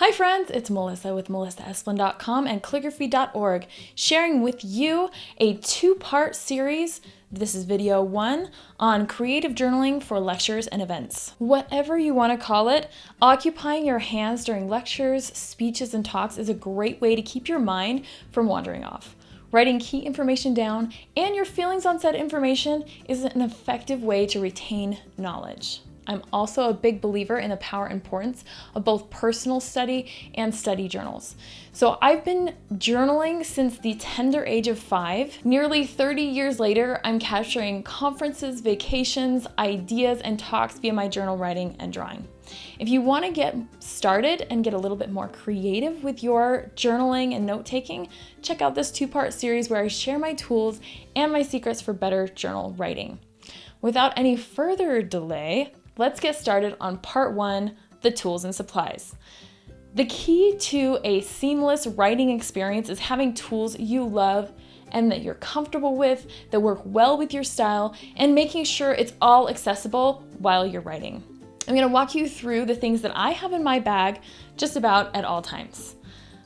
Hi friends, it's Melissa with melissaesplin.com and calligraphy.org, sharing with you a two-part series. This is video 1 on creative journaling for lectures and events. Whatever you want to call it, occupying your hands during lectures, speeches, and talks is a great way to keep your mind from wandering off. Writing key information down and your feelings on said information is an effective way to retain knowledge. I'm also a big believer in the power and importance of both personal study and study journals. So I've been journaling since the tender age of 5. Nearly 30 years later, I'm capturing conferences, vacations, ideas, and talks via my journal writing and drawing. If you want to get started and get a little bit more creative with your journaling and note-taking, check out this two-part series where I share my tools and my secrets for better journal writing. Without any further delay, let's get started on part 1, the tools and supplies. The key to a seamless writing experience is having tools you love and that you're comfortable with, that work well with your style, and making sure it's all accessible while you're writing. I'm going to walk you through the things that I have in my bag just about at all times.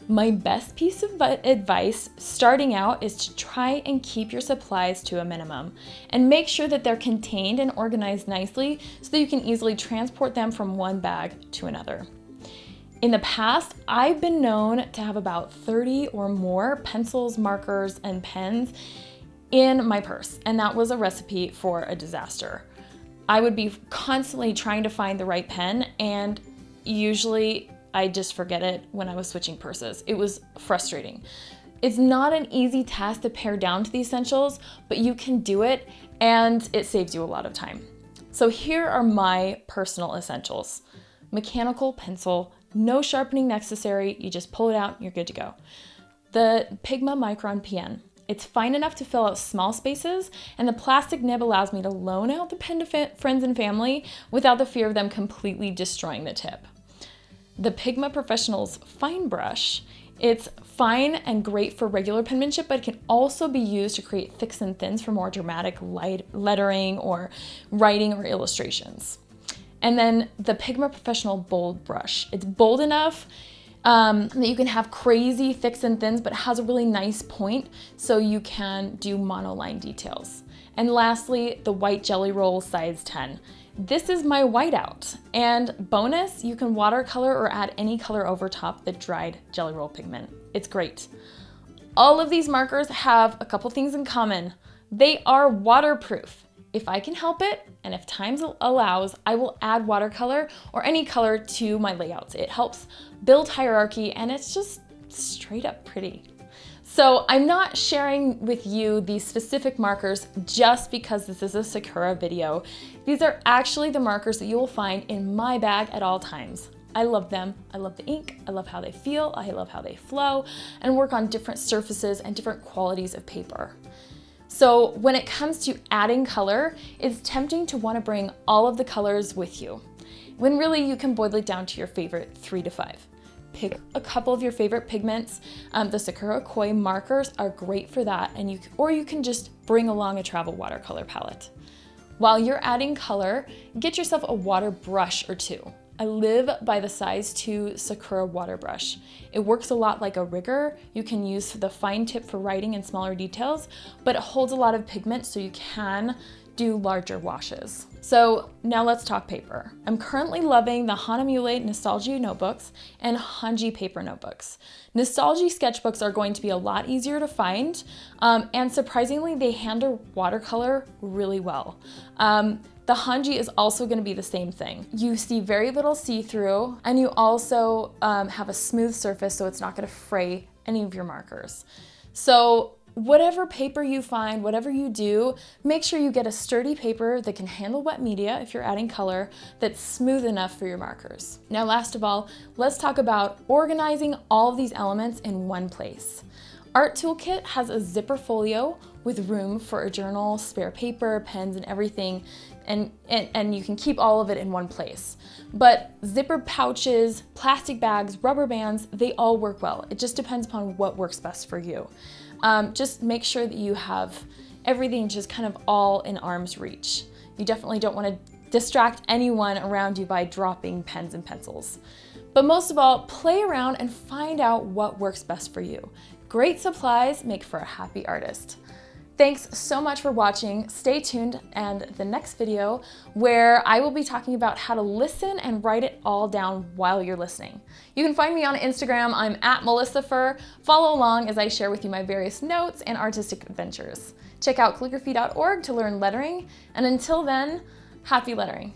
My best piece of advice starting out is to try and keep your supplies to a minimum and make sure that they're contained and organized nicely so that you can easily transport them from one bag to another. In the past, I've been known to have about 30 or more pencils, markers, and pens in my purse, and that was a recipe for a disaster. I would be constantly trying to find the right pen, and usually I just forget it when I was switching purses. It was frustrating. It's not an easy task to pare down to the essentials, but you can do it and it saves you a lot of time. So here are my personal essentials. Mechanical pencil, no sharpening necessary. You just pull it out, you're good to go. The Pigma Micron PN. It's fine enough to fill out small spaces, and the plastic nib allows me to loan out the pen to friends and family without the fear of them completely destroying the tip. The Pigma Professional's fine brush, it's fine and great for regular penmanship, but it can also be used to create thicks and thins for more dramatic lettering or writing or illustrations. And then the Pigma Professional Bold Brush. It's bold enough that you can have crazy thicks and thins, but it has a really nice point so you can do monoline details. And lastly, the White Jelly Roll size 10. This is my whiteout, and bonus, you can watercolor or add any color over top the dried Jelly Roll pigment. It's great. All of these markers have a couple things in common. They are waterproof. If I can help it, and if time allows, I will add watercolor or any color to my layouts. It helps build hierarchy, and it's just straight up pretty. So I'm not sharing with you these specific markers just because this is a Sakura video. These are actually the markers that you will find in my bag at all times. I love them. I love the ink. I love how they feel. I love how they flow and work on different surfaces and different qualities of paper. So when it comes to adding color, it's tempting to want to bring all of the colors with you, when really you can boil it down to your favorite 3 to 5. Pick a couple of your favorite pigments. The Sakura Koi markers are great for that, and you can just bring along a travel watercolor palette. While you're adding color, get yourself a water brush or two. I live by the size 2 Sakura water brush. It works a lot like a rigger. You can use the fine tip for writing and smaller details, but it holds a lot of pigment so you can do larger washes. So now let's talk paper. I'm currently loving the Hanamule Nostalgia notebooks and Hanji paper notebooks. Nostalgia sketchbooks are going to be a lot easier to find, and surprisingly, they handle watercolor really well. The Hanji is also going to be the same thing. You see very little see-through, and you also have a smooth surface, so it's not going to fray any of your markers. So whatever paper you find, whatever you do, make sure you get a sturdy paper that can handle wet media if you're adding color, that's smooth enough for your markers. Now, last of all, let's talk about organizing all of these elements in one place. Art Toolkit has a zipper folio with room for a journal, spare paper, pens, and everything, and you can keep all of it in one place. But zipper pouches, plastic bags, rubber bands, they all work well. It just depends upon what works best for you. Just make sure that you have everything just kind of all in arm's reach. You definitely don't want to distract anyone around you by dropping pens and pencils. But most of all, play around and find out what works best for you. Great supplies make for a happy artist. Thanks so much for watching. Stay tuned and the next video where I will be talking about how to listen and write it all down while you're listening. You can find me on Instagram. I'm at MelissaFur. Follow along as I share with you my various notes and artistic adventures. Check out calligraphy.org to learn lettering. And until then, happy lettering.